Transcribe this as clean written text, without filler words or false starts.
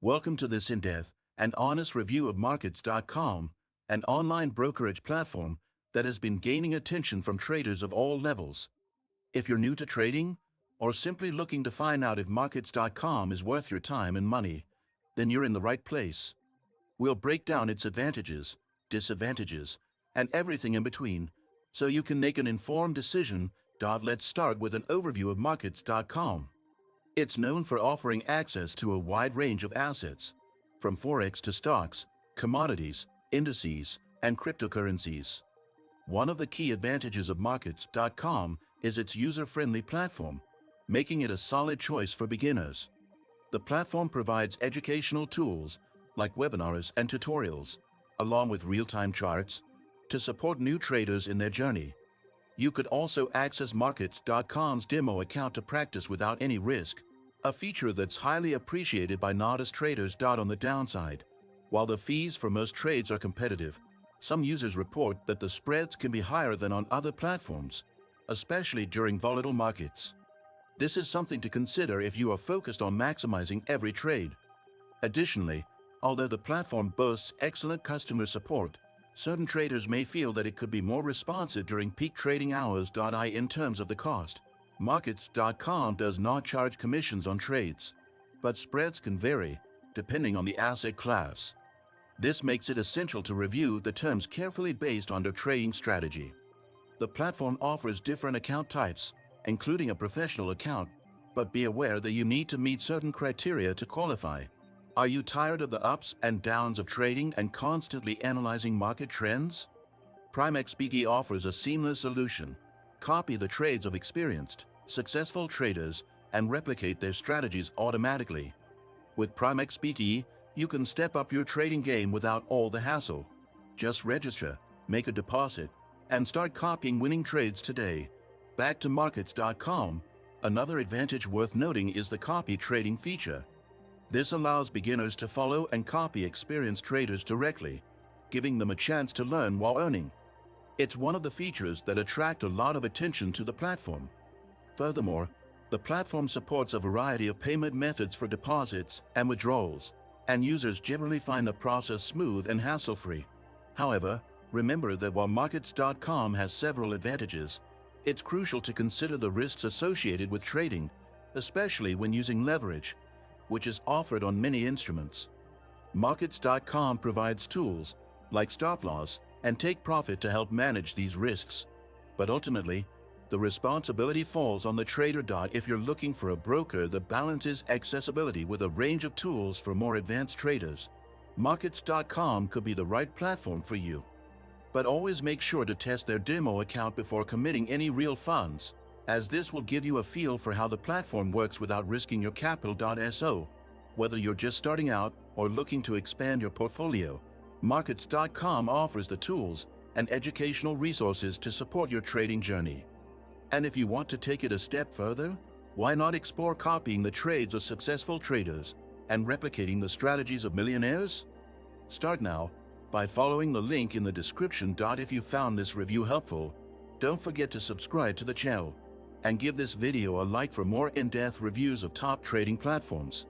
Welcome to this in-depth and honest review of Markets.com, an online brokerage platform that has been gaining attention from traders of all levels. If you're new to trading, or simply looking to find out if Markets.com is worth your time and money, then you're in the right place. We'll break down its advantages, disadvantages, and everything in between, so you can make an informed decision. Let's start with an overview of Markets.com. It's known for offering access to a wide range of assets, from Forex to stocks, commodities, indices, and cryptocurrencies. One of the key advantages of Markets.com is its user-friendly platform, making it a solid choice for beginners. The platform provides educational tools like webinars and tutorials, along with real-time charts, to support new traders in their journey. You could also access Markets.com's demo account to practice without any risk, a feature that's highly appreciated by novice traders. On the downside, while the fees for most trades are competitive, some users report that the spreads can be higher than on other platforms, especially during volatile markets. This is something to consider if you are focused on maximizing every trade. Additionally, although the platform boasts excellent customer support, certain traders may feel that it could be more responsive during peak trading hours. In terms of the cost, Markets.com does not charge commissions on trades, but spreads can vary depending on the asset class. This makes it essential to review the terms carefully based on your trading strategy. The platform offers different account types, including a professional account, but be aware that you need to meet certain criteria to qualify. Are you tired of the ups and downs of trading and constantly analyzing market trends? PrimeXPT offers a seamless solution. Copy the trades of experienced, successful traders and replicate their strategies automatically. With PrimeXPT, you can step up your trading game without all the hassle. Just register, make a deposit, and start copying winning trades today. Back to Markets.com, another advantage worth noting is the copy trading feature. This allows beginners to follow and copy experienced traders directly, giving them a chance to learn while earning. It's one of the features that attract a lot of attention to the platform. Furthermore, the platform supports a variety of payment methods for deposits and withdrawals, and users generally find the process smooth and hassle-free. However, remember that while Markets.com has several advantages, it's crucial to consider the risks associated with trading, especially when using leverage, which is offered on many instruments. Markets.com provides tools like stop loss and take profit to help manage these risks. But ultimately, the responsibility falls on the trader. If you're looking for a broker that balances accessibility with a range of tools for more advanced traders, Markets.com could be the right platform for you. But always make sure to test their demo account before committing any real funds, as this will give you a feel for how the platform works without risking your capital. Whether you're just starting out or looking to expand your portfolio, Markets.com offers the tools and educational resources to support your trading journey. And if you want to take it a step further, why not explore copying the trades of successful traders and replicating the strategies of millionaires? Start now by following the link in the description. If you found this review helpful, don't forget to subscribe to the channel and give this video a like for more in-depth reviews of top trading platforms.